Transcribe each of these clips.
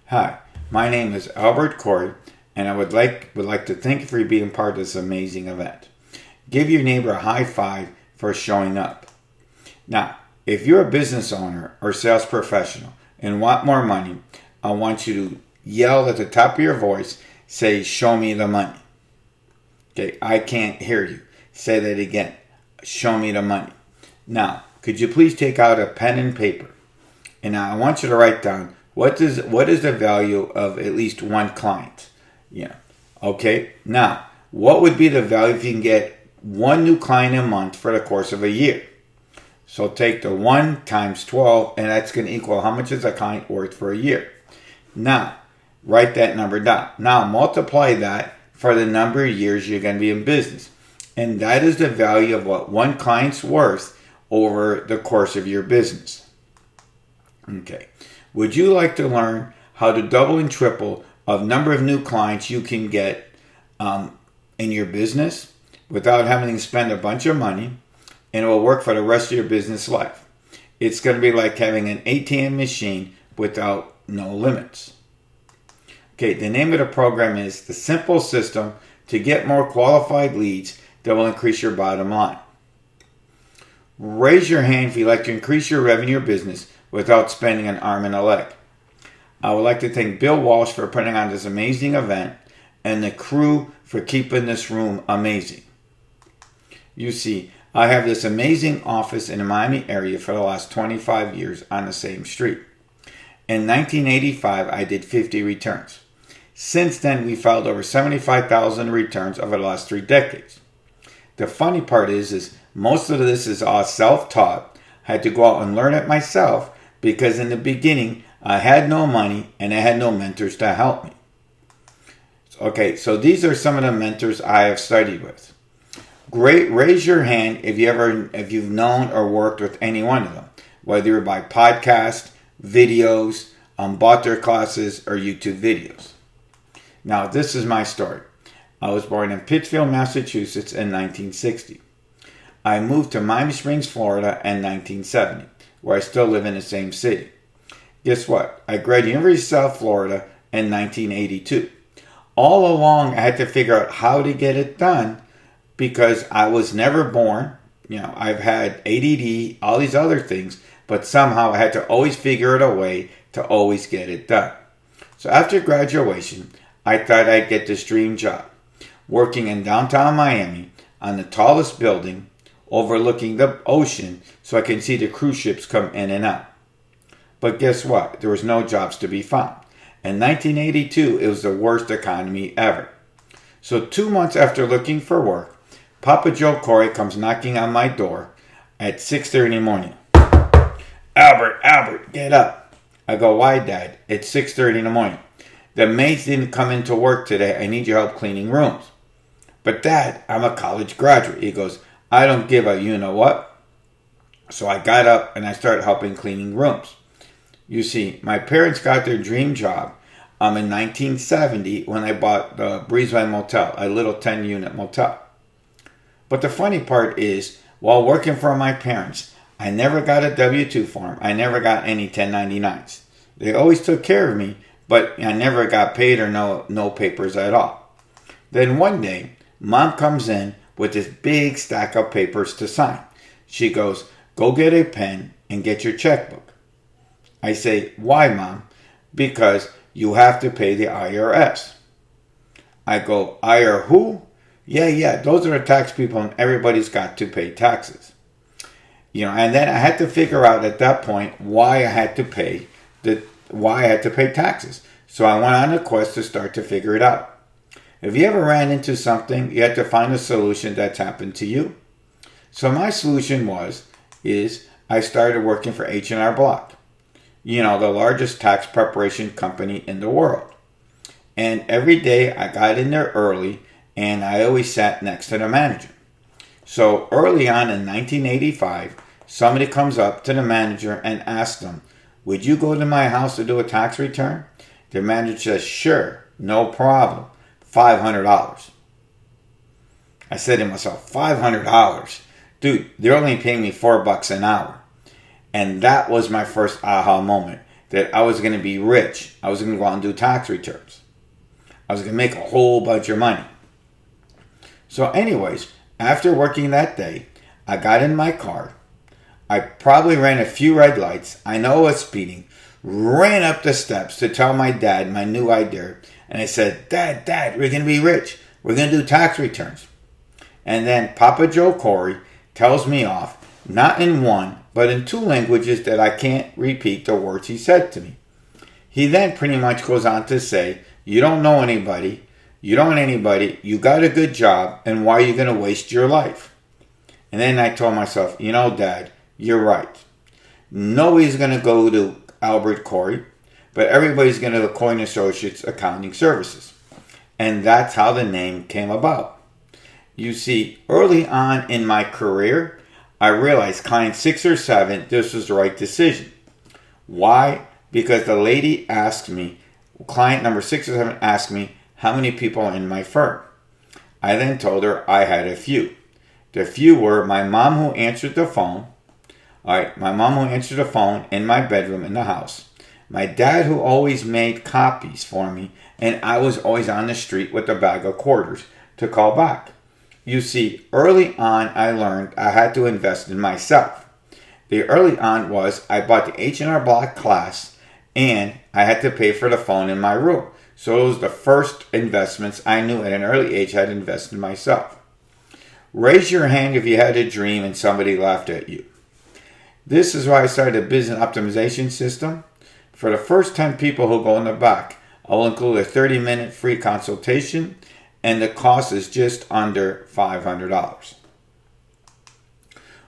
Hi, my name is Albert Corey, and I would like to thank you for being part of this amazing event. Give your neighbor a high five for showing up. Now, if you're a business owner or sales professional and want more money, I want you to yell at the top of your voice, say, "Show me the money." Okay, I can't hear you. Say that again. Show me the money. Now, could you please take out a pen and paper? And now I want you to write down what is the value of at least one client. Yeah. Okay. Now, what would be the value if you can get one new client a month for the course of a year? So take the 1 times 12, and that's going to equal how much is a client worth for a year. Now, write that number down. Now, multiply that for the number of years you're going to be in business. And that is the value of what one client's worth over the course of your business. Okay. Would you like to learn how to double and triple of number of new clients you can get in your business without having to spend a bunch of money, and it will work for the rest of your business life? It's going to be like having an ATM machine without no limits. Okay, the name of the program is The Simple System to Get More Qualified Leads That Will Increase Your Bottom Line. Raise your hand if you'd like to increase your revenue or business without spending an arm and a leg. I would like to thank Bill Walsh for putting on this amazing event and the crew for keeping this room amazing. You see, I have this amazing office in the Miami area for the last 25 years on the same street. In 1985, I did 50 returns. Since then, we filed over 75,000 returns over the last 3 decades. The funny part is most of this is all self-taught. I had to go out and learn it myself because in the beginning, I had no money and I had no mentors to help me. Okay, so these are some of the mentors I have studied with. Great, raise your hand if you've known or worked with any one of them, whether you're by podcast, videos, bought their classes, or YouTube videos. Now, this is my story. I was born in Pittsfield, Massachusetts in 1960. I moved to Miami Springs, Florida in 1970, where I still live in the same city. Guess what? I graduated University of South Florida in 1982. All along, I had to figure out how to get it done because I was never born. I've had ADD, all these other things, but somehow I had to always figure out a way to always get it done. So after graduation, I thought I'd get this dream job, working in downtown Miami on the tallest building overlooking the ocean so I can see the cruise ships come in and out. But guess what? There was no jobs to be found. In 1982, it was the worst economy ever. So 2 months after looking for work, Papa Joe Corey comes knocking on my door at 6:30 in the morning. Albert, get up. I go, "Why, Dad? It's 6:30 in the morning. The maids didn't come into work today. I need your help cleaning rooms." "But Dad, I'm a college graduate." He goes, "I don't give a you-know-what." So I got up and I started helping cleaning rooms. You see, my parents got their dream job in 1970 when I bought the Breezeway Motel, a little 10-unit motel. But the funny part is, while working for my parents, I never got a W-2 form. I never got any 1099s. They always took care of me, but I never got paid or no papers at all. Then one day, Mom comes in with this big stack of papers to sign. She goes, "Go get a pen and get your checkbook." I say, "Why, Mom?" "Because you have to pay the IRS." I go, "IR who?" Yeah, those are the tax people and everybody's got to pay taxes. And then I had to figure out at that point why I had to pay taxes. So I went on a quest to start to figure it out. If you ever ran into something, you had to find a solution that's happened to you. So my solution is I started working for H&R Block, the largest tax preparation company in the world. And every day I got in there early and I always sat next to the manager. So early on in 1985, somebody comes up to the manager and asks them, "Would you go to my house to do a tax return?" The manager says, "Sure, no problem. $500. I said to myself, $500? Dude, they're only paying me $4 an hour. And that was my first aha moment. that I was going to be rich. I was going to go out and do tax returns. I was going to make a whole bunch of money. So anyways, after working that day, I got in my car. I probably ran a few red lights. I know I was speeding. Ran up the steps to tell my dad my new idea. And I said, Dad, we're going to be rich. We're going to do tax returns. And then Papa Joe Corey tells me off, not in one, but in two languages that I can't repeat the words he said to me. He then pretty much goes on to say, you don't know anybody, you got a good job, and why are you going to waste your life? And then I told myself, Dad, you're right. Nobody's going to go to Albert Corey, but everybody's going to Coin Associates Accounting Services. And that's how the name came about. You see, early on in my career, I realized client 6 or 7, this was the right decision. Why? Because the lady asked me, client number 6 or 7 asked me, how many people are in my firm? I then told her I had a few. The few were my mom who answered the phone. My mom who answered the phone in my bedroom in the house. My dad who always made copies for me, and I was always on the street with a bag of quarters to call back. You see, early on I learned I had to invest in myself. The early on was I bought the H&R Block class and I had to pay for the phone in my room. So it was the first investments I knew at an early age I had to invest in myself. Raise your hand if you had a dream and somebody laughed at you. This is why I started a business optimization system. For the first 10 people who go in the back, I'll include a 30-minute free consultation, and the cost is just under $500.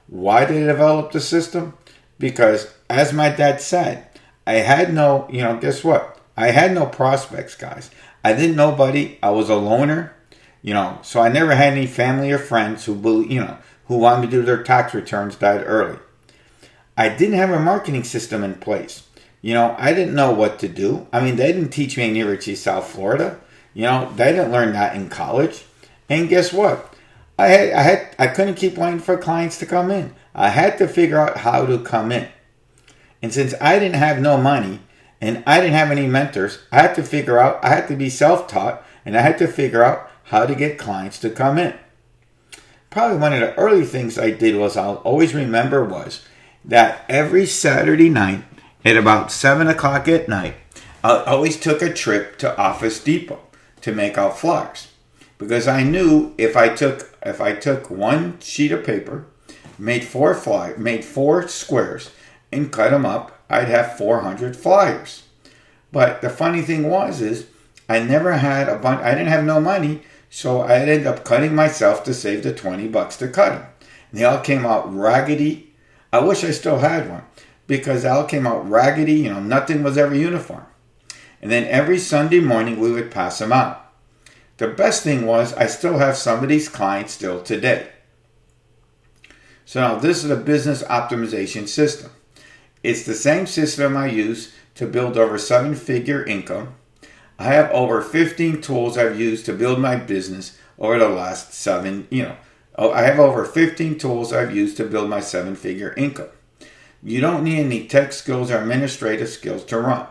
Why did I develop the system? Because, as my dad said, I had no, guess what? I had no prospects, guys. I didn't know nobody. I was a loner, so I never had any family or friends who wanted to do their tax returns died early. I didn't have a marketing system in place. I didn't know what to do. I mean, they didn't teach me in University of South Florida. They didn't learn that in college. And guess what? I couldn't keep waiting for clients to come in. I had to figure out how to come in. And since I didn't have no money and I didn't have any mentors, I had to be self-taught, and I had to figure out how to get clients to come in. Probably one of the early things I did was I'll always remember was that every Saturday night at about 7 o'clock at night, I always took a trip to Office Depot to make out flyers, because I knew if I took one sheet of paper, made four squares, and cut them up, I'd have 400 flyers. But the funny thing is I never had I didn't have no money, so I'd end up cutting myself to save the $20 to cut them. And they all came out raggedy. I wish I still had one, because they all came out raggedy. Nothing was ever uniform. And then every Sunday morning we would pass them out. The best thing was I still have some of these clients still today. So now this is a business optimization system. It's the same system I use to build over 7-figure income. I have over 15 tools I've used to build my business over the last I have over 15 tools I've used to build my 7-figure income. You don't need any tech skills or administrative skills to run.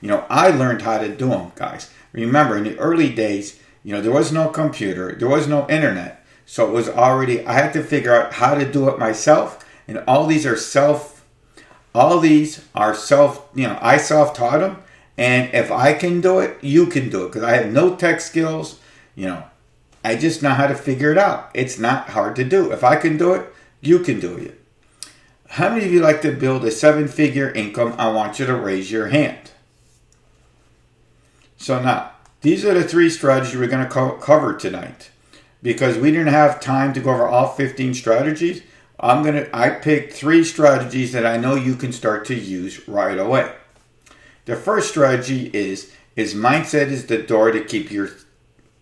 I learned how to do them, guys. Remember, in the early days, there was no computer, there was no internet. So it was I had to figure out how to do it myself. And all these are I self-taught them. And if I can do it, you can do it. Because I have no tech skills, I just know how to figure it out. It's not hard to do. If I can do it, you can do it. How many of you like to build a 7-figure income? I want you to raise your hand. So now, these are the 3 strategies we're going to cover tonight. Because we didn't have time to go over all 15 strategies, I picked 3 strategies that I know you can start to use right away. The first strategy is mindset is the door to keep your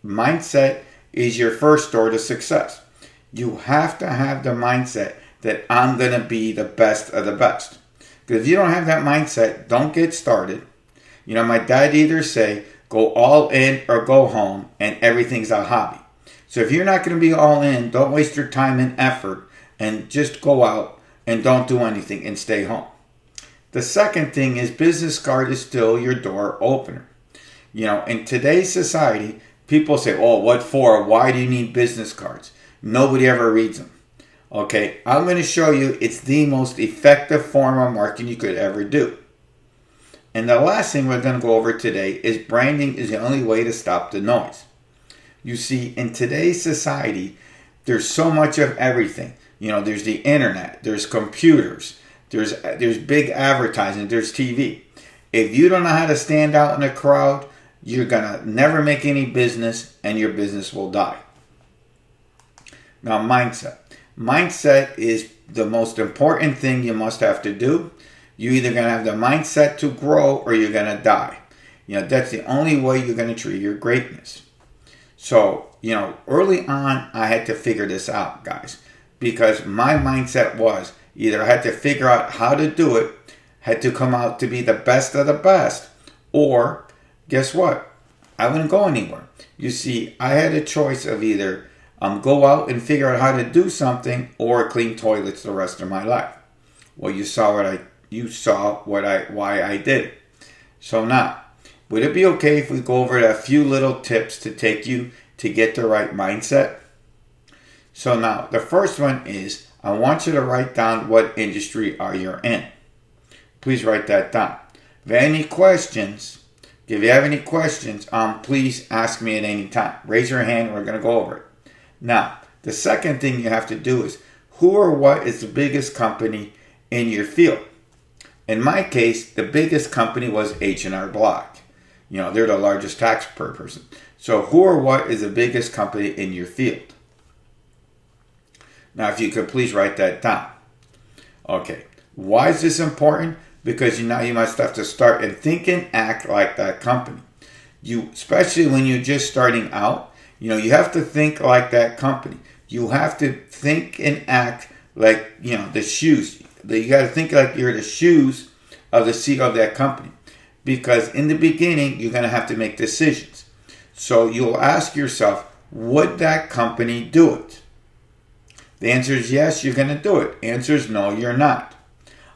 mindset is your first door to success. You have to have the mindset that I'm going to be the best of the best. Because if you don't have that mindset, don't get started. My dad either say, go all in or go home, and everything's a hobby. So if you're not going to be all in, don't waste your time and effort, and just go out and don't do anything and stay home. The second thing is business card is still your door opener. In today's society, people say, oh, what for? Why do you need business cards? Nobody ever reads them. Okay, I'm going to show you it's the most effective form of marketing you could ever do. And the last thing we're going to go over today is branding is the only way to stop the noise. You see, in today's society, there's so much of everything. There's the internet, there's computers, there's big advertising, there's TV. If you don't know how to stand out in a crowd, you're going to never make any business and your business will die. Now, mindset. Mindset is the most important thing you must have to do. You're either going to have the mindset to grow or you're going to die. That's the only way you're going to treat your greatness. So, early on, I had to figure this out, guys, because my mindset was either I had to figure out how to do it, had to come out to be the best of the best, or guess what? I wouldn't go anywhere. You see, I had a choice of either go out and figure out how to do something or clean toilets the rest of my life. Well, you saw why I did it. So now, would it be okay if we go over a few little tips to take you to get the right mindset? So now, the first one is I want you to write down what industry are you in. Please write that down. If you have any questions, please ask me at any time. Raise your hand. We're going to go over it. Now, the second thing you have to do is who or what is the biggest company in your field? In my case, the biggest company was H&R Block. They're the largest tax per person. So who or what is the biggest company in your field? Now, if you could please write that down. Okay. Why is this important? Because now you must have to start and think and act like that company. Especially when you're just starting out, you have to think like that company. You have to think and act like, the shoes. You got to think like you're the shoes of the CEO of that company. Because in the beginning, you're going to have to make decisions. So you'll ask yourself, would that company do it? The answer is yes, you're going to do it. Answer is no, you're not.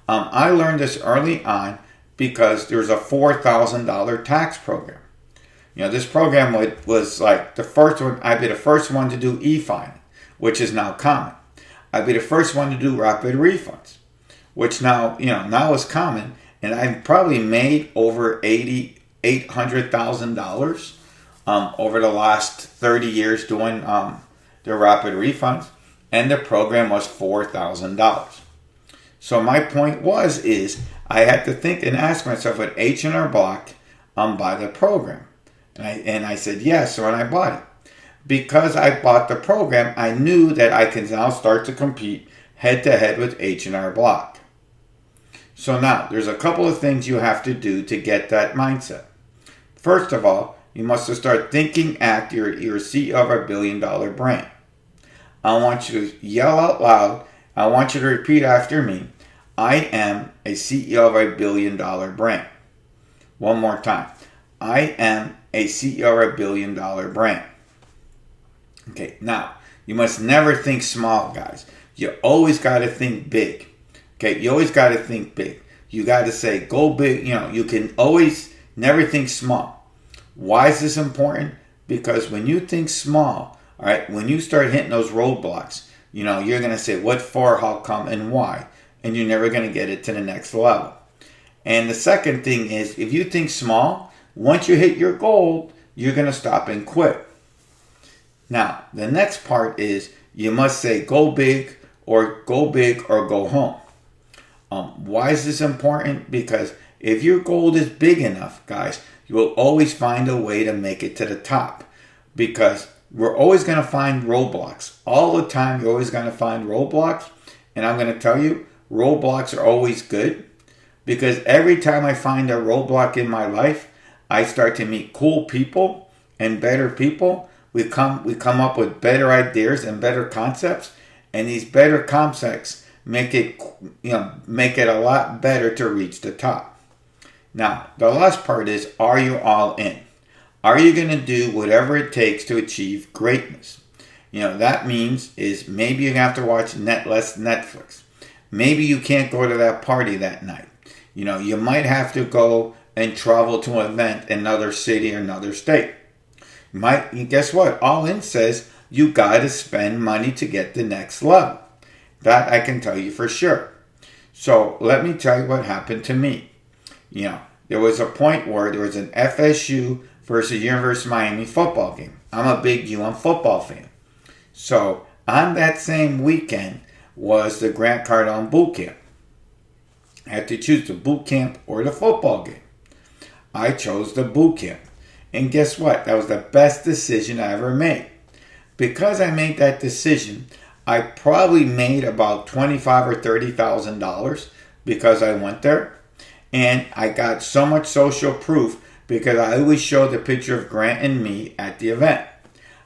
I learned this early on because there was a $4,000 tax program. This program was like the first one. I'd be the first one to do e-filing, which is now common. I'd be the first one to do rapid refunds, which now is common. And I've probably made over $800,000 over the last 30 years doing the rapid refunds, and the program was $4,000. So my point is I had to think and ask myself, would H&R Block buy the program? And I said yes, so when I bought it. Because I bought the program, I knew that I can now start to compete head-to-head with H&R Block. So now, there's a couple of things you have to do to get that mindset. First of all, you must start thinking, act, you're CEO of a $1 billion brand. I want you to yell out loud. I want you to repeat after me. I am a CEO of a $1 billion brand. One more time. I am a CEO of a $1 billion brand. Okay, now, you must never think small, guys. You always got to think big. Okay, you always got to think big. You got to say, go big. You can always never think small. Why is this important? Because when you think small, all right, when you start hitting those roadblocks, you're going to say, what for, how come, and why? And you're never going to get it to the next level. And the second thing is, if you think small, once you hit your goal, you're going to stop and quit. Now, the next part is you must say go big or go home. Why is this important? Because if your goal is big enough, guys, you will always find a way to make it to the top. Because we're always going to find roadblocks. All the time, you're always going to find roadblocks. And I'm going to tell you, roadblocks are always good. Because every time I find a roadblock in my life, I start to meet cool people and better people. We come up with better ideas and better concepts, and these better concepts make it a lot better to reach the top. Now, the last part is, are you all in? Are you going to do whatever it takes to achieve greatness? That means is maybe you have to watch less Netflix. Maybe you can't go to that party that night. You might have to go and travel to an event in another city or another state. Guess what? All in says you got to spend money to get the next level. That I can tell you for sure. So let me tell you what happened to me. There was a point where there was an FSU versus University of Miami football game. I'm a big UM football fan. So on that same weekend was the Grant Cardone boot camp. I had to choose the boot camp or the football game. I chose the boot camp. And guess what? That was the best decision I ever made. Because I made that decision, I probably made about $25,000 or $30,000 because I went there. And I got so much social proof because I always show the picture of Grant and me at the event.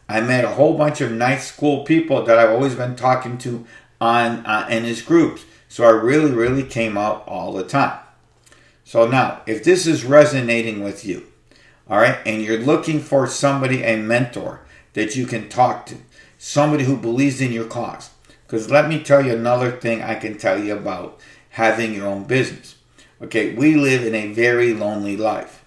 I met a whole bunch of nice, cool people that I've always been talking to in his groups. So I really, really came out all the time. So now, if this is resonating with you, all right, and you're looking for somebody, a mentor that you can talk to, somebody who believes in your cause. Because let me tell you another thing I can tell you about having your own business. Okay, we live in a very lonely life.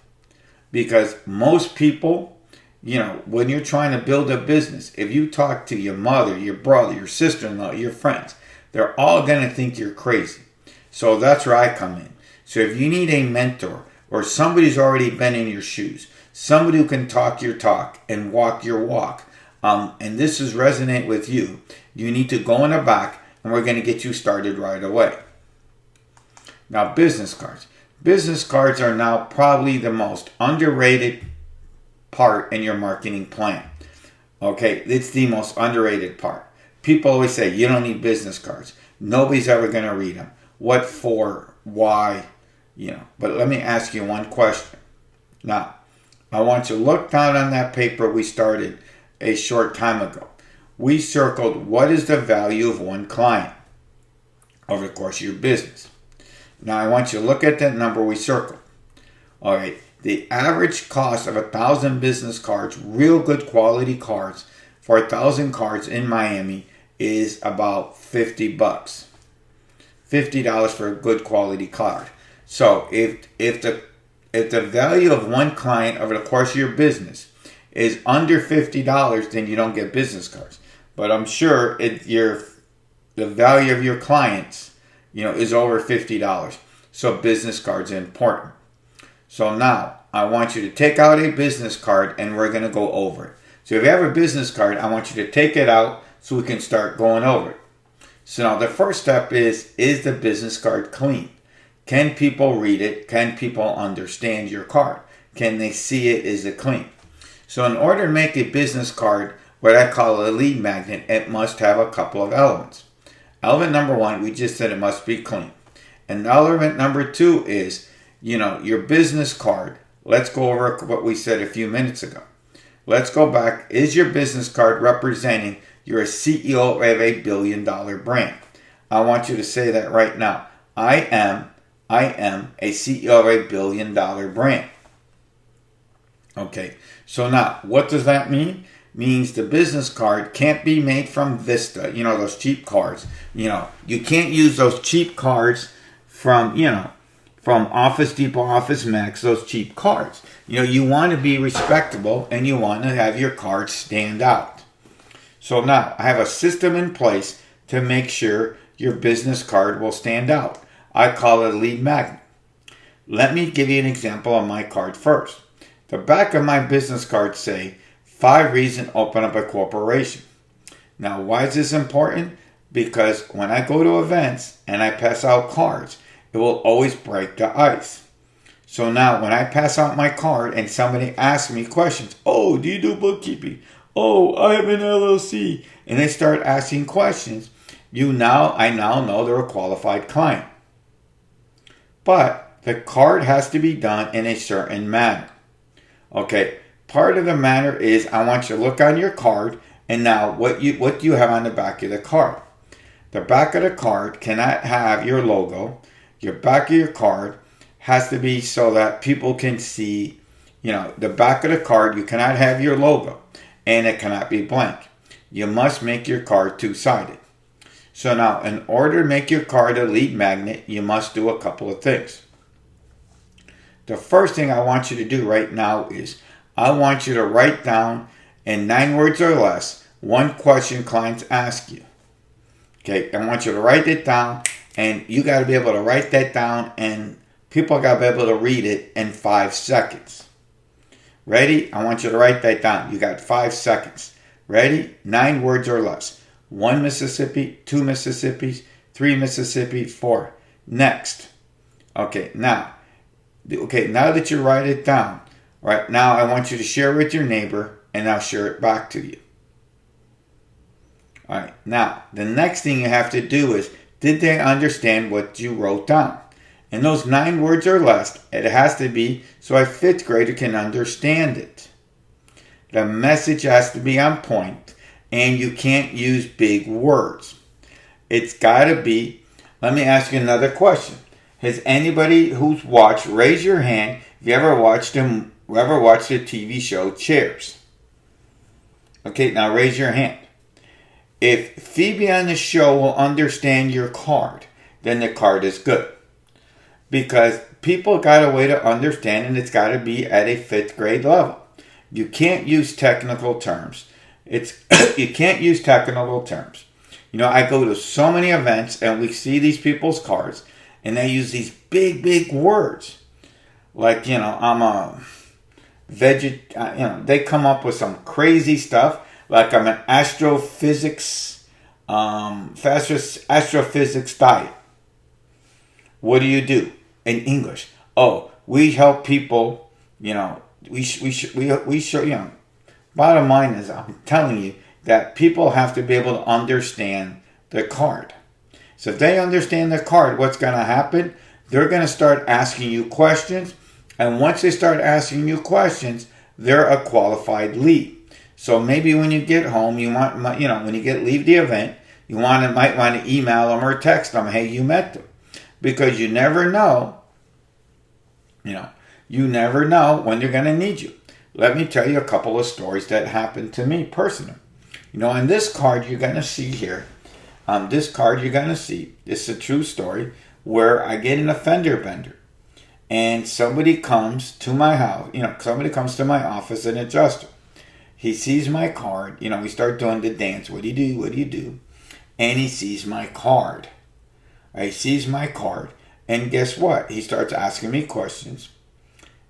Because most people, when you're trying to build a business, if you talk to your mother, your brother, your sister-in-law, your friends, they're all going to think you're crazy. So that's where I come in. So if you need a mentor or somebody who's already been in your shoes, somebody who can talk your talk and walk your walk, and this is resonate with you, you need to go in the back and we're going to get you started right away. Now, business cards. Business cards are now probably the most underrated part in your marketing plan. Okay, it's the most underrated part. People always say, you don't need business cards. Nobody's ever going to read them. What for? Why? But let me ask you one question. Now, I want you to look down on that paper we started a short time ago. We circled what is the value of one client over the course of your business. Now, I want you to look at that number we circled. All right, the average cost of 1,000 business cards, real good quality cards, for 1,000 cards in Miami is about $50. $50 for a good quality card. So if the value of one client over the course of your business is under $50, then you don't get business cards. But I'm sure the value of your clients, is over $50. So business cards are important. So now I want you to take out a business card and we're going to go over it. So if you have a business card, I want you to take it out so we can start going over it. So now the first step is the business card clean? Can people read it? Can people understand your card? Can they see it? Is it clean? So in order to make a business card, what I call a lead magnet, it must have a couple of elements. Element number one, we just said it must be clean. And element number two is, your business card. Let's go over what we said a few minutes ago. Let's go back. Is your business card representing you're a CEO of a $1 billion brand? I want you to say that right now. I am a CEO of a $1 billion brand. Okay, so now what does that mean? Means the business card can't be made from Vista, those cheap cards. You can't use those cheap cards from Office Depot, Office Max, those cheap cards. You want to be respectable and you want to have your cards stand out. So now I have a system in place to make sure your business card will stand out. I call it a lead magnet. Let me give you an example on my card first. The back of my business card say, 5 reasons open up a corporation. Now, why is this important? Because when I go to events and I pass out cards, it will always break the ice. So now when I pass out my card and somebody asks me questions, oh, do you do bookkeeping? Oh, I have an LLC. And they start asking questions, I now know they're a qualified client. But the card has to be done in a certain manner. Okay, part of the manner is I want you to look on your card and now what do you have on the back of the card? The back of the card cannot have your logo. Your back of your card has to be so that people can see, the back of the card, you cannot have your logo and it cannot be blank. You must make your card two-sided. So now, in order to make your card a lead magnet, you must do a couple of things. the first thing I want you to do right now is I want you to write down in 9 words or less one question clients ask you. Okay, I want you to write it down, and you got to be able to write that down, and people got to be able to read it in 5 seconds. Ready? I want you to write that down. You got 5 seconds. Ready? 9 words or less. 1 Mississippi, 2 Mississippis, 3 Mississippi, 4. Next. Okay, now that you write it down, right now I want you to share it with your neighbor, and I'll share it back to you. All right, now the next thing you have to do is, did they understand what you wrote down? And those 9 words or less, it has to be so a 5th grader can understand it. The message has to be on point, and you can't use big words. It's got to be, let me ask you another question. Has anybody who's watched, raise your hand if you ever watched the TV show Cheers? Okay, now raise your hand. If Phoebe on the show will understand your card, then the card is good. Because people got a way to understand, and it's got to be at a 5th grade level. You can't use technical terms. You can't use technical terms. You know, I go to so many events, and we see these people's cards, and they use these big words. Like, you know, I'm a they come up with some crazy stuff. Like, I'm an astrophysics diet. What do? In English? Oh, we help people, you know, we show, you know, bottom line is, I'm telling you that people have to be able to understand the card. So if they understand the card, what's going to happen? They're going to start asking you questions. And once they start asking you questions, they're a qualified lead. So maybe when you get home, you want, you know, when you leave the event, might want to email them or text them, hey, you met them. Because you never know, when they're going to need you. Let me tell you a couple of stories that happened to me personally. You know, on this card you're going to see here, it's a true story where I get in a fender bender. And somebody comes to my house, somebody comes to my office, an adjuster. He sees my card, we start doing the dance. What do you do? And he sees my card. He sees my card. And guess what? He starts asking me questions.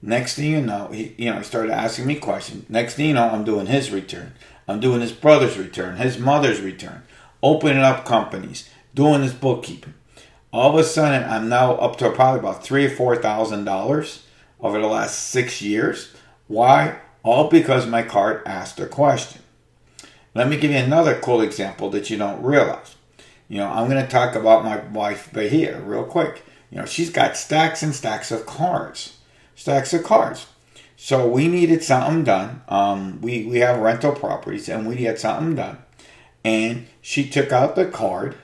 Next thing you know, he started asking me questions. Next thing you know, I'm doing his return. I'm doing his brother's return, his mother's return, opening up companies, doing his bookkeeping. All of a sudden, I'm now up to probably about $3,000 or $4,000 over the last 6 years. Why? All because my card asked a question. Let me give you another cool example that you don't realize. I'm going to talk about my wife Bahia real quick. She's got stacks and stacks of cards. So we needed something done. We have rental properties, and we had something done. And she took out the card.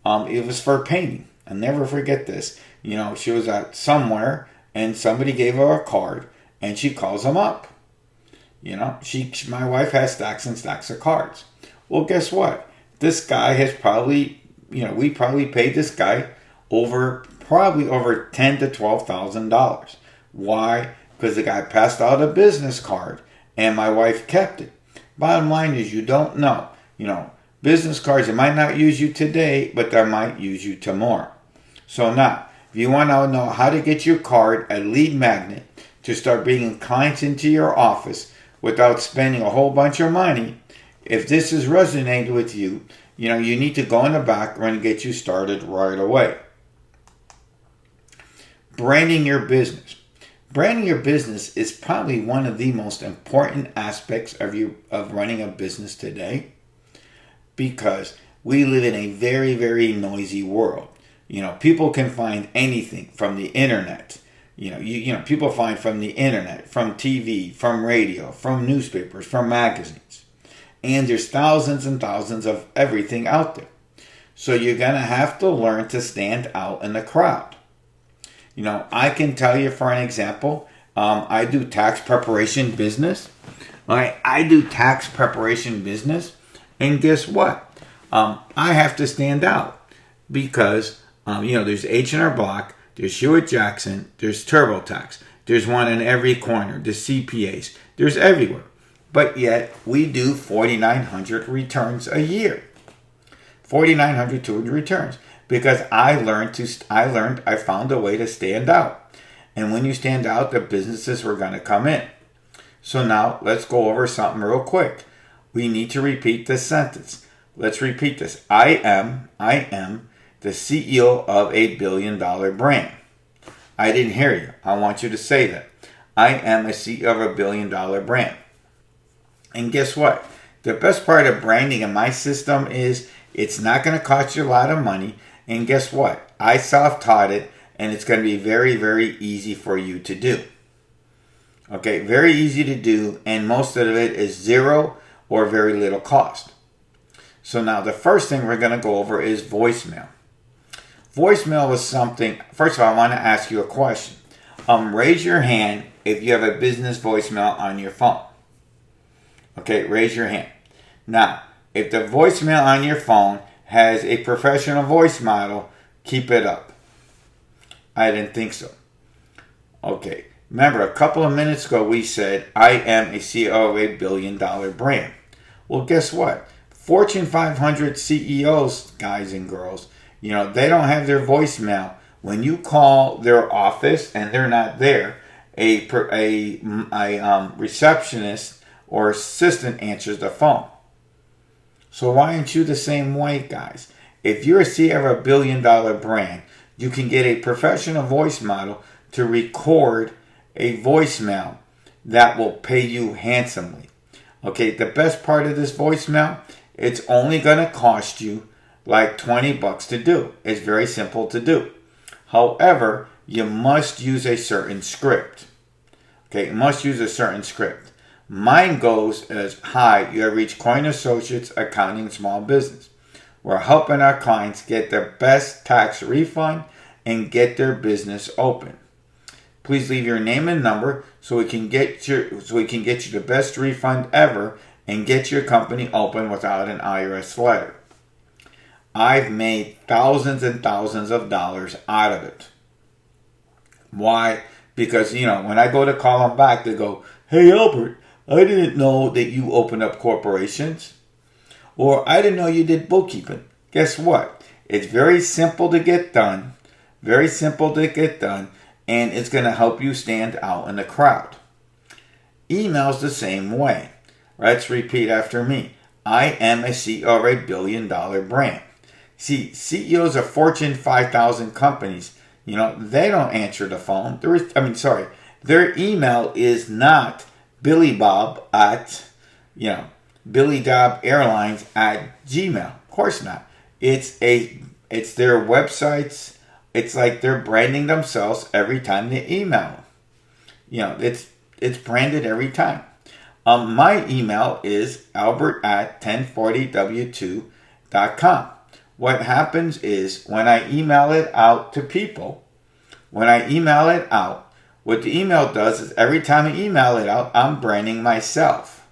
It was for painting. I'll never forget this. She was at somewhere, and somebody gave her a card, and she calls them up. My wife has stacks and stacks of cards. Well, guess what? This guy has probably, we probably paid this guy over $10,000 to $12,000. Why? Because the guy passed out a business card, and my wife kept it. Bottom line is, you don't know. Business cards, they might not use you today, but they might use you tomorrow. So now, if you want to know how to get your card a lead magnet to start bringing clients into your office without spending a whole bunch of money, if this has resonated with you, you need to go in the background and get you started right away. Branding your business. Branding your business is probably one of the most important aspects of running a business today, because we live in a very, very noisy world. People can find anything from the internet. People find from the internet, from TV, from radio, from newspapers, from magazines. And there's thousands and thousands of everything out there. So you're going to have to learn to stand out in the crowd. I can tell you, for an example, I do tax preparation business. And guess what? I have to stand out because, there's H&R Block, there's Hewitt Jackson, there's TurboTax. There's one in every corner. The CPAs. There's everywhere. But yet, we do 4,900 returns a year. 4,900 200 returns. Because I found a way to stand out. And when you stand out, the businesses were going to come in. So now, let's go over something real quick. We need to repeat this sentence. Let's repeat this. I am the CEO of a billion-dollar brand. I didn't hear you. I want you to say that. I am a CEO of a billion-dollar brand. And guess what? The best part of branding in my system is it's not going to cost you a lot of money. And guess what? I self-taught it, and it's going to be very, very easy for you to do. Okay, very easy to do, and most of it is zero or very little cost. So now the first thing we're going to go over is voicemail. Voicemail was something, first of all, I want to ask you a question. Raise your hand if you have a business voicemail on your phone. Okay, raise your hand. Now, if the voicemail on your phone has a professional voice model, keep it up. I didn't think so. Okay, remember a couple of minutes ago we said, I am a CEO of a billion-dollar brand. Well, guess what? Fortune 500 CEOs, guys and girls, they don't have their voicemail. When you call their office and they're not there, a receptionist or assistant answers the phone. So why aren't you the same way, guys? If you're a CEO of a billion-dollar brand, you can get a professional voice model to record a voicemail that will pay you handsomely. Okay, the best part of this voicemail, it's only going to cost you like $20 to do. It's very simple to do. However, you must use a certain script. Okay, you must use a certain script. Mine goes as, hi, you have reached Coin Associates Accounting Small Business. We're helping our clients get their best tax refund and get their business open. Please leave your name and number so we can get you the best refund ever and get your company open without an IRS letter. I've made thousands and thousands of dollars out of it. Why? Because, when I go to call them back, they go, hey, Albert, I didn't know that you opened up corporations. Or I didn't know you did bookkeeping. Guess what? It's very simple to get done. Very simple to get done. And it's going to help you stand out in the crowd. Email's the same way. Let's repeat after me. I am a CEO of a billion-dollar brand. See, CEOs of Fortune 5,000 companies, they don't answer the phone. Their email is not BillyBob at, BillyDobAirlines@gmail. Of course not. It's their websites. It's like they're branding themselves every time they email. It's branded every time. My email is albert@1040w2.com. What happens is when I email it out to people, what the email does is every time I email it out, I'm branding myself.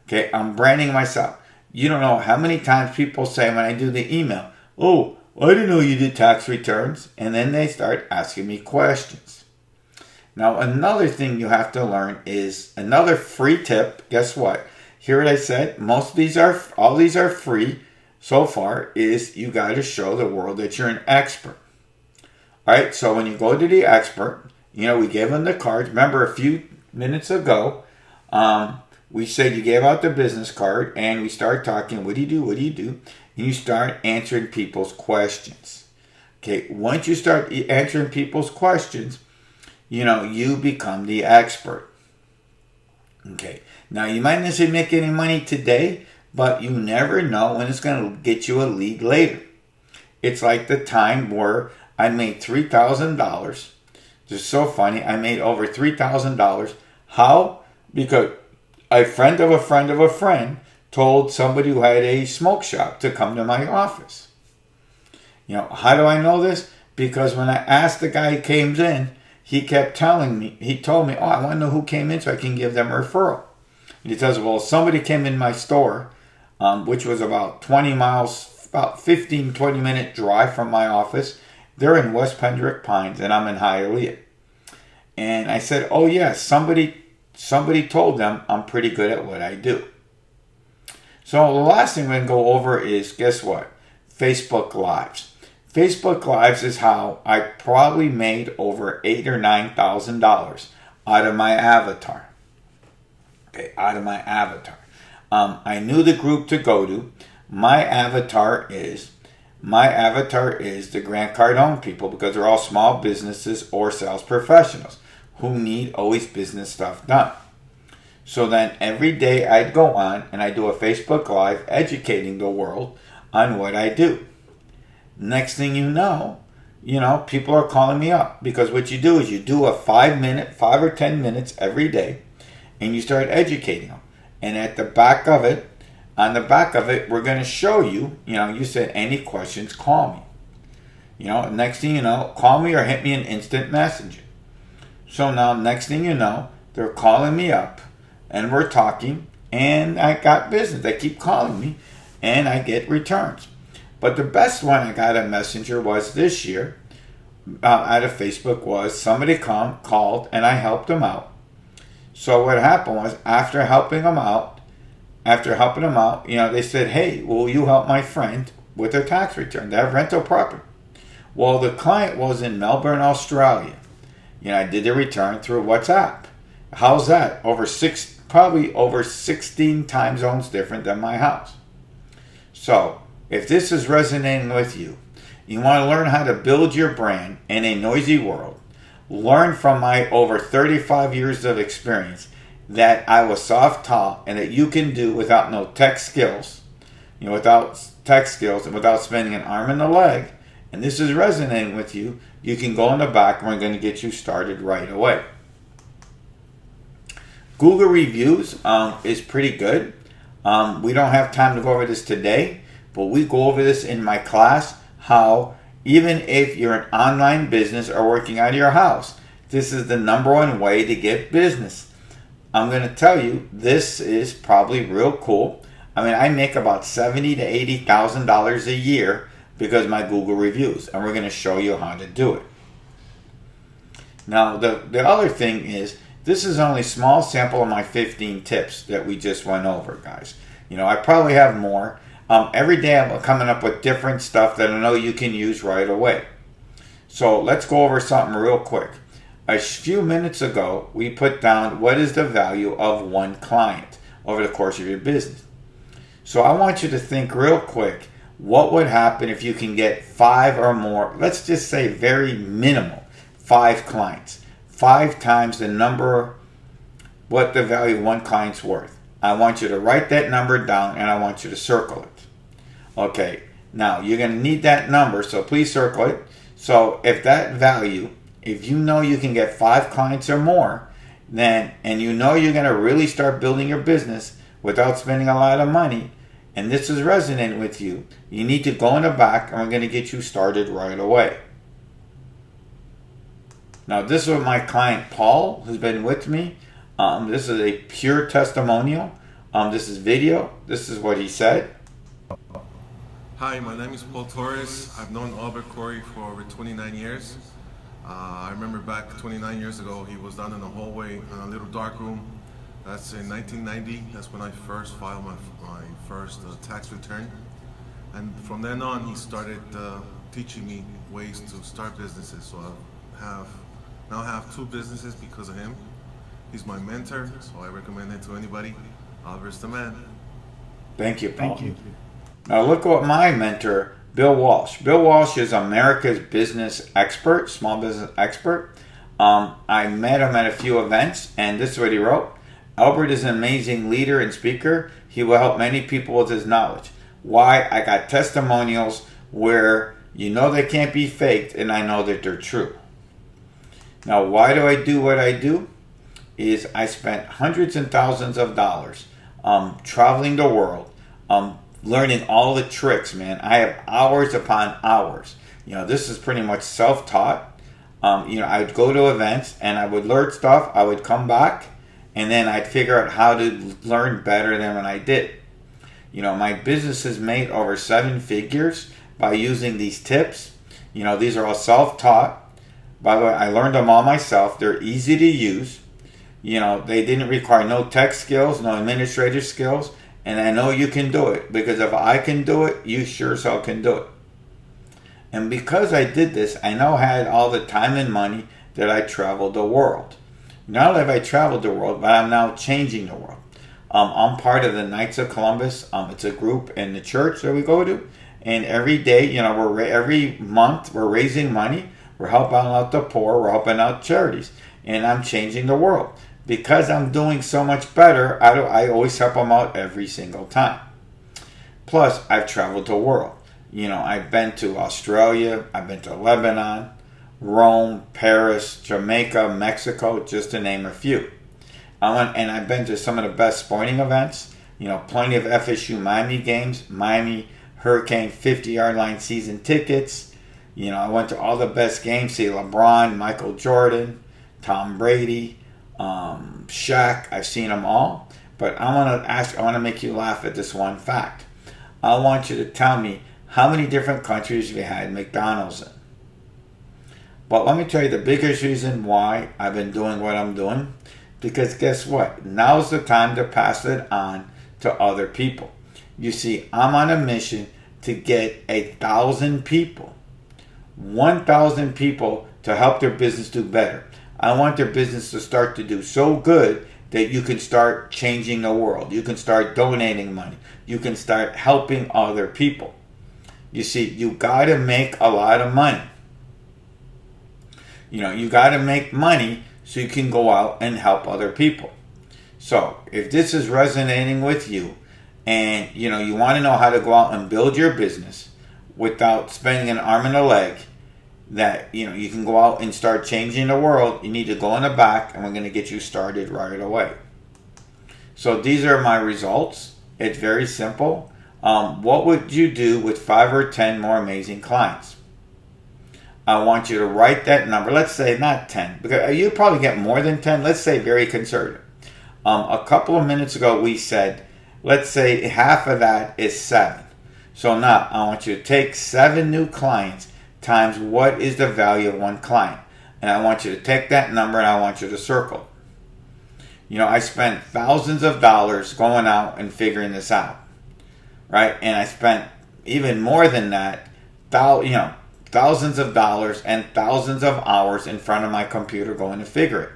Okay, I'm branding myself. You don't know how many times people say when I do the email, oh, I didn't know you did tax returns. And then they start asking me questions. Now, another thing you have to learn is another free tip. Guess what? Here what I said, all these are free so far, is you got to show the world that you're an expert. All right, so when you go to the expert, we gave them the cards. Remember a few minutes ago, we said you gave out the business card and we start talking, what do you do? What do you do? And you start answering people's questions. Okay, once you start answering people's questions, you become the expert. Okay, now you might not necessarily make any money today, but you never know when it's going to get you a lead later. It's like the time where I made $3,000. Just so funny. I made over $3,000. How? Because a friend of a friend of a friend told somebody who had a smoke shop to come to my office. How do I know this? Because when I asked the guy who came in, he kept telling me, he told me, I want to know who came in so I can give them a referral. And he tells me, well, somebody came in my store, which was about 20 miles, about 15, 20-minute drive from my office. They're in West Pendrick Pines, and I'm in Hialeah. And I said, oh yeah, somebody told them I'm pretty good at what I do. So the last thing we're going to go over is, guess what? Facebook Lives. Facebook Lives is how I probably made over $8,000 or $9,000 out of my avatar. Okay, out of my avatar. I knew the group to go to. My avatar is the Grant Cardone people, because they're all small businesses or sales professionals who need always business stuff done. So then every day I'd go on and I do a Facebook Live educating the world on what I do. Next thing you know, people are calling me up, because what you do is you do a 5 or 10 minutes every day, and you start educating them. And on the back of it, we're going to show you, you said any questions, call me. Next thing you know, call me or hit me an instant messenger. So now, next thing you know, they're calling me up, and we're talking, and I got business. They keep calling me, and I get returns. But the best one I got a messenger was this year, out of Facebook, was somebody called, and I helped them out. So what happened was, after helping them out, they said, hey, will you help my friend with their tax return? They have rental property. Well, the client was in Melbourne, Australia. I did the return through WhatsApp. How's that? Probably over 16 time zones different than my house. So, if this is resonating with you, you want to learn how to build your brand in a noisy world, learn from my over 35 years of experience that I was self-taught and that you can do without no tech skills, and without spending an arm and a leg, and this is resonating with you, you can go in the back and we're going to get you started right away. Google reviews is pretty good. We don't have time to go over this today, but we go over this in my class, how even if you're an online business or working out of your house, this is the number one way to get business. I'm going to tell you, this is probably real cool. I make about $70,000 to $80,000 a year because of my Google reviews, and we're going to show you how to do it. Now, the other thing is, this is only a small sample of my 15 tips that we just went over, guys. I probably have more. Every day I'm coming up with different stuff that I know you can use right away. So let's go over something real quick. A few minutes ago, we put down what is the value of one client over the course of your business. So I want you to think real quick, what would happen if you can get 5 or more, let's just say very minimal, 5 clients. 5 times the number, what the value of one client's worth. I want you to write that number down and I want you to circle it. Okay, now you're going to need that number, so please circle it. So if that value, if you know you can get 5 clients or more, then, and you know you're going to really start building your business without spending a lot of money, and this is resonating with you, you need to go in the back and we're going to get you started right away. Now, this is my client Paul, who's been with me. This is a pure testimonial. This is video. This is what he said. Hi, my name is Paul Torres. I've known Albert Corey for over 29 years. I remember back 29 years ago, he was down in the hallway in a little dark room. That's in 1990. That's when I first filed my first tax return. And from then on, he started teaching me ways to start businesses. So I now have 2 businesses because of him. He's my mentor, so I recommend it to anybody. Albert's the man. Thank you, Paul. Thank you. Now look what my mentor, Bill Walsh. Bill Walsh is America's business expert, small business expert. I met him at a few events, and this is what he wrote. Albert is an amazing leader and speaker. He will help many people with his knowledge. Why? I got testimonials where you know they can't be faked, and I know that they're true. Now, why do I do what I do? Is I spent hundreds and thousands of dollars traveling the world, learning all the tricks, man. I have hours upon hours. This is pretty much self-taught. I'd go to events and I would learn stuff. I would come back and then I'd figure out how to learn better than when I did. My business has made over 7 figures by using these tips. These are all self-taught. By the way, I learned them all myself. They're easy to use. They didn't require no tech skills, no administrative skills. And I know you can do it, because if I can do it, you sure as hell can do it. And because I did this, I now had all the time and money that I traveled the world. Not only have I traveled the world, but I'm now changing the world. I'm part of the Knights of Columbus. It's a group in the church that we go to. And every day, every month, we're raising money. We're helping out the poor. We're helping out charities. And I'm changing the world. Because I'm doing so much better, I always help them out every single time. Plus, I've traveled the world. I've been to Australia. I've been to Lebanon, Rome, Paris, Jamaica, Mexico, just to name a few. And I've been to some of the best sporting events. Plenty of FSU Miami games, Miami Hurricane 50-yard line season tickets. I went to all the best games. See LeBron, Michael Jordan, Tom Brady, Shaq. I've seen them all. But I want to make you laugh at this one fact. I want you to tell me how many different countries we had McDonald's in. But let me tell you the biggest reason why I've been doing what I'm doing. Because guess what? Now's the time to pass it on to other people. You see, I'm on a mission to get 1,000 people, 1,000 people to help their business do better. I want their business to start to do so good that you can start changing the world. You can start donating money. You can start helping other people. You see, you got to make a lot of money. You got to make money so you can go out and help other people. So, if this is resonating with you, and you want to know how to go out and build your business without spending an arm and a leg, that you can go out and start changing the world, you need to go in the back, and we're going to get you started right away. So these are my results. It's very simple. What would you do with 5 or 10 more amazing clients? I want you to write that number. Let's say not 10, because you probably get more than 10. Let's say very conservative. A couple of minutes ago we said, let's say half of that is 7. So now I want you to take 7 new clients times what is the value of one client. And I want you to take that number and I want you to circle. I spent thousands of dollars going out and figuring this out. Right? And I spent even more than that, thousands of dollars and thousands of hours in front of my computer going to figure it.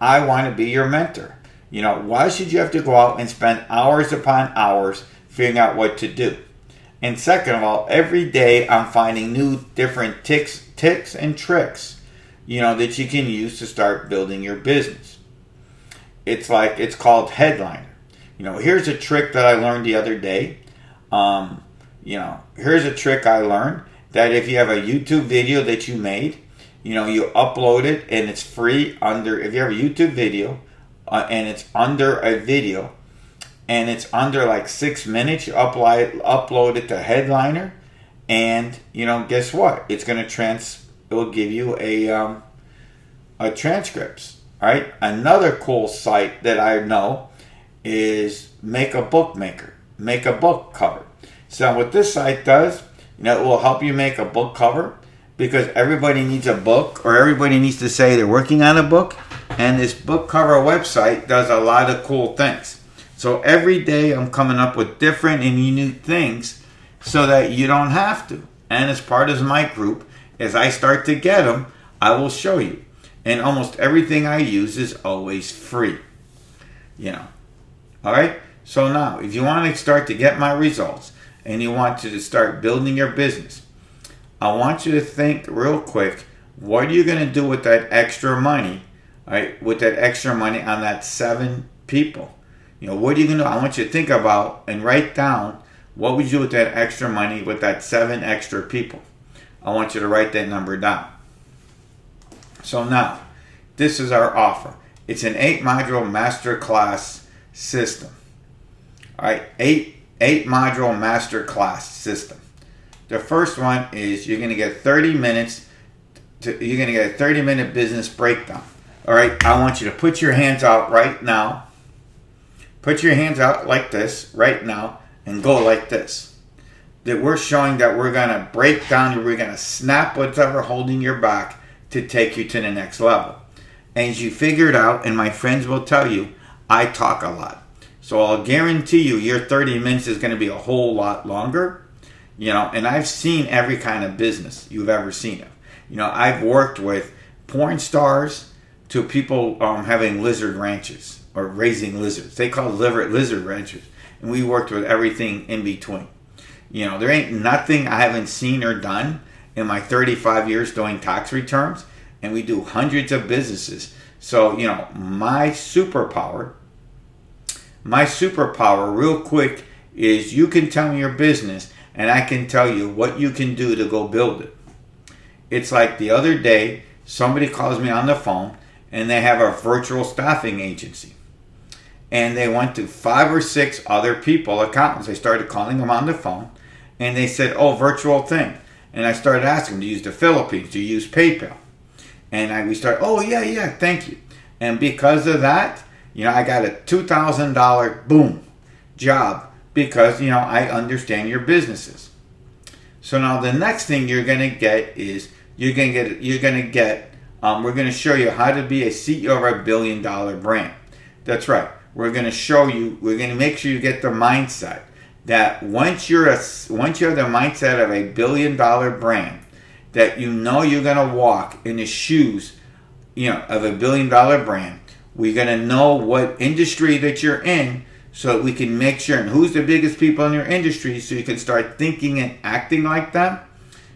I want to be your mentor. Why should you have to go out and spend hours upon hours figuring out what to do? And second of all, every day I'm finding new different tips and tricks, that you can use to start building your business. It's called headliner. Here's a trick that I learned the other day. Here's a trick I learned, that if you have a YouTube video that you made, you upload it and it's free if you have a YouTube video and it's under a video and it's under like 6 minutes, you upload it to Headliner, and guess what? It's going to it will give you a transcripts. All right. Another cool site that I know is Make a Book cover. So what this site does, it will help you make a book cover, because everybody needs a book, or everybody needs to say they're working on a book, and this book cover website does a lot of cool things. So every day I'm coming up with different and unique things so that you don't have to. And as part of my group, as I start to get them, I will show you. And almost everything I use is always free. Alright? So now, if you want to start to get my results, and you want to start building your business, I want you to think real quick, what are you going to do with that extra money, right? With that extra money on that 7 people. What are you going to do? I want you to think about and write down, what would you do with that extra money with that 7 extra people? I want you to write that number down. So now, this is our offer. It's an 8-module masterclass system. All right, 8-module masterclass system. The first one is you're going to get 30 minutes. You're going to get a 30-minute business breakdown. All right, I want you to put your hands out right now. Put your hands out like this right now and go like this. that we're showing that we're going to break down, we're going to snap whatever holding your back to take you to the next level. And as you figure it out, and my friends will tell you, I talk a lot. So I'll guarantee you your 30 minutes is going to be a whole lot longer. And I've seen every kind of business you've ever seen of. I've worked with porn stars to people having lizard ranches or raising lizards. They call lizard ranchers. And we worked with everything in between. There ain't nothing I haven't seen or done in my 35 years doing tax returns. And we do hundreds of businesses. So, my superpower real quick is you can tell me your business and I can tell you what you can do to go build it. It's like the other day, somebody calls me on the phone and they have a virtual staffing agency. And they went to 5 or 6 other people, accountants. They started calling them on the phone and they said, oh, virtual thing. And I started asking them, do you use the Philippines? Do you use PayPal? And we started, oh, yeah, thank you. And because of that, I got a $2,000 boom job because, I understand your businesses. So now the next thing you're going to get is we're going to show you how to be a CEO of a $1 billion brand. That's right. We're going to make sure you get the mindset that once you have the mindset of a $1 billion brand, that you're going to walk in the shoes, of a $1 billion brand. We're going to know what industry that you're in so that we can make sure and who's the biggest people in your industry so you can start thinking and acting like them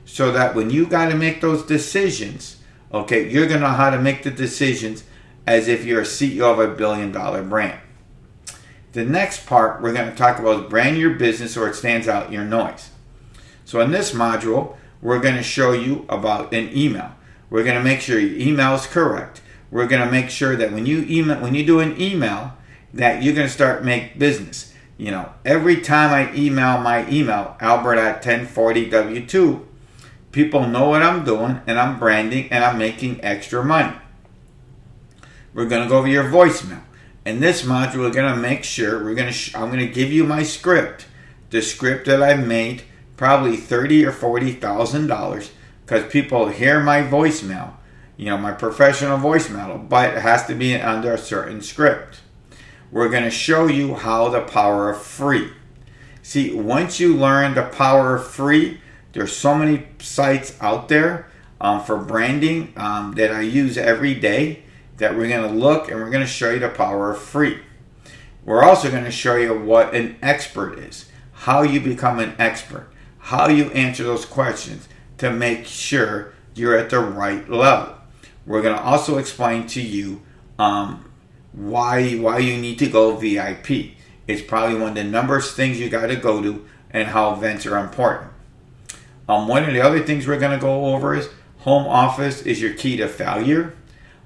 so that when you got to make those decisions, okay, you're going to know how to make the decisions as if you're a CEO of a $1 billion brand. The next part we're going to talk about is brand your business so it stands out in your noise. So in this module, we're going to show you about an email. We're going to make sure your email is correct. We're going to make sure that when you do an email, that you're going to start make business. Every time I email my email, Albert at 1040W2, people know what I'm doing and I'm branding and I'm making extra money. We're going to go over your voicemail. In this module, we're going to make sure I'm going to give you my script, the script that I made, probably $30,000 or $40,000, because people hear my voicemail, my professional voicemail, but it has to be under a certain script. We're going to show you how the power of free. See, once you learn the power of free, there's so many sites out there for branding that I use every day that we're going to look and we're going to show you the power of free. We're also going to show you what an expert is, how you become an expert, how you answer those questions to make sure you're at the right level. We're going to also explain to you why you need to go VIP. It's probably one of the numbers things you got to go to and how events are important. One of the other things we're going to go over is home office is your key to failure.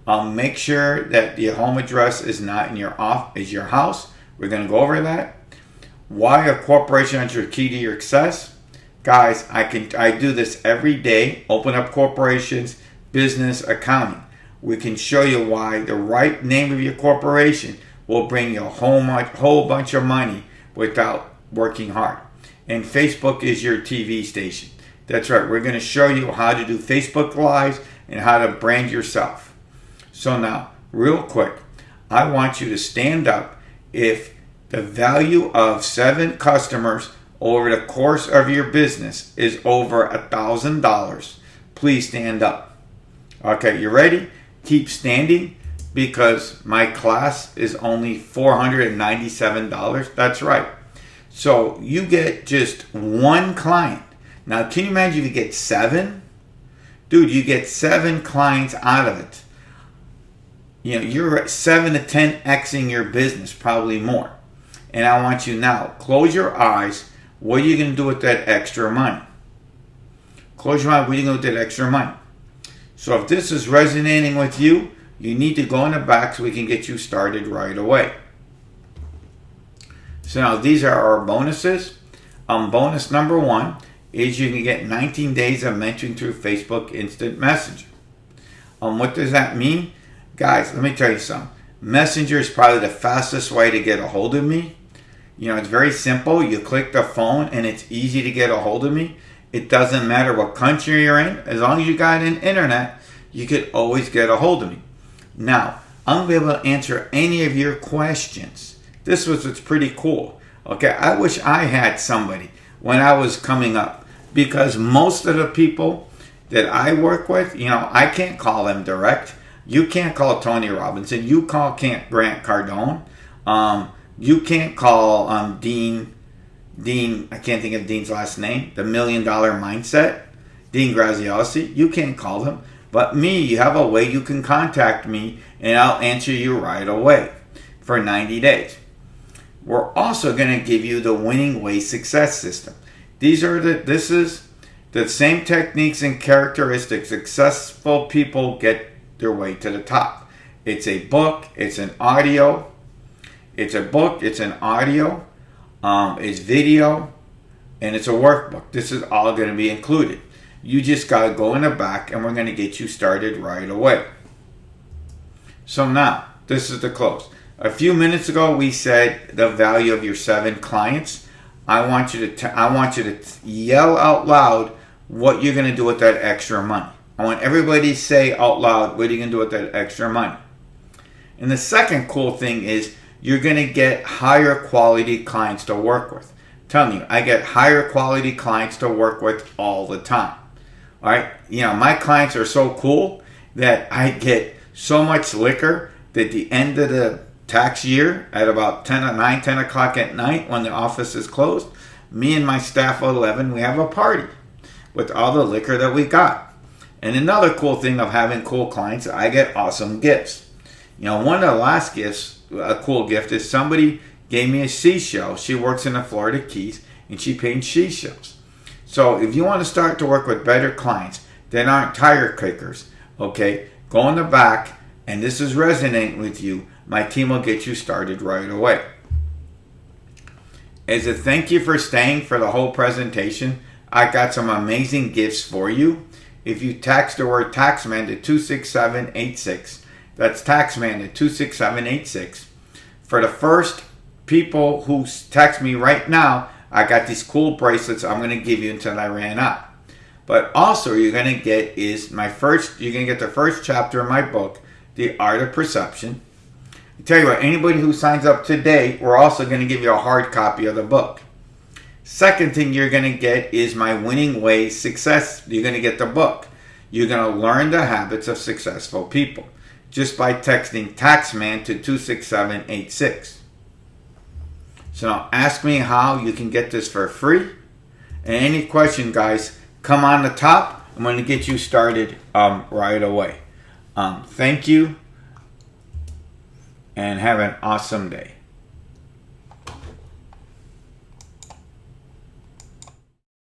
Make sure that the home address is not in your is your house. We're going to go over that. Why a corporation is your key to your success. Guys, I do this every day. Open up corporations, business, accounting. We can show you why the right name of your corporation will bring you a whole bunch of money without working hard. And Facebook is your TV station. That's right. We're going to show you how to do Facebook Lives and how to brand yourself. So now, real quick, I want you to stand up. If the value of 7 customers over the course of your business is over $1,000, please stand up. Okay, you ready? Keep standing because my class is only $497. That's right. So you get just 1 client. Now, can you imagine if you get 7? Dude, you get 7 clients out of it. You're at 7 to 10xing your business, probably more. And I want you now, close your eyes. What are you going to do with that extra money? Close your eyes. What are you going to do with that extra money? So if this is resonating with you, you need to go in the back so we can get you started right away. So now these are our bonuses. Bonus number 1 is you can get 19 days of mentoring through Facebook Instant Messenger. What does that mean? Guys, let me tell you something. Messenger is probably the fastest way to get a hold of me. It's very simple. You click the phone and it's easy to get a hold of me. It doesn't matter what country you're in. As long as you got an internet, you could always get a hold of me. Now, I'm going to be able to answer any of your questions. This was what's pretty cool. Okay, I wish I had somebody when I was coming up, because most of the people that I work with, I can't call them direct. You can't call Tony Robinson. You can't Grant Cardone. You can't call Dean, I can't think of Dean's last name, the $1 Million Mindset, Dean Graziosi. You can't call them. But me, you have a way you can contact me and I'll answer you right away for 90 days. We're also going to give you the Winning Way Success System. This is the same techniques and characteristics successful people get their way to the top. It's a book, it's an audio, it's video, and it's a workbook. This is all going to be included. You just got to go in the back and we're going to get you started right away. So now, this is the close. A few minutes ago, we said the value of your 7 clients. I want you to yell out loud what you're going to do with that extra money. I want everybody to say out loud, what are you going to do with that extra money? And the second cool thing is you're going to get higher quality clients to work with. I'm telling you, I get higher quality clients to work with all the time. All right, my clients are so cool that I get so much liquor that at the end of the tax year, at about 10 o'clock at night when the office is closed, me and my staff of 11, we have a party with all the liquor that we got. And another cool thing of having cool clients, I get awesome gifts. One of the last gifts, a cool gift, is somebody gave me a seashell. She works in the Florida Keys and she paints seashells. So if you want to start to work with better clients that aren't tire kickers, okay, go in the back, and this is resonating with you, my team will get you started right away. As a thank you for staying for the whole presentation, I got some amazing gifts for you. If you text the word Taxman to 26786, that's Taxman to 26786. For the first people who text me right now, I got these cool bracelets I'm going to give you until I ran out. But also you're going to get the first chapter of my book, The Art of Perception. I tell you what, anybody who signs up today, we're also going to give you a hard copy of the book. Second thing you're going to get is my Winning Way Success. You're going to get the book. You're going to learn the habits of successful people just by texting Taxman to 26786. So now ask me how you can get this for free. And any question, guys, come on the top. I'm going to get you started right away. Thank you and have an awesome day.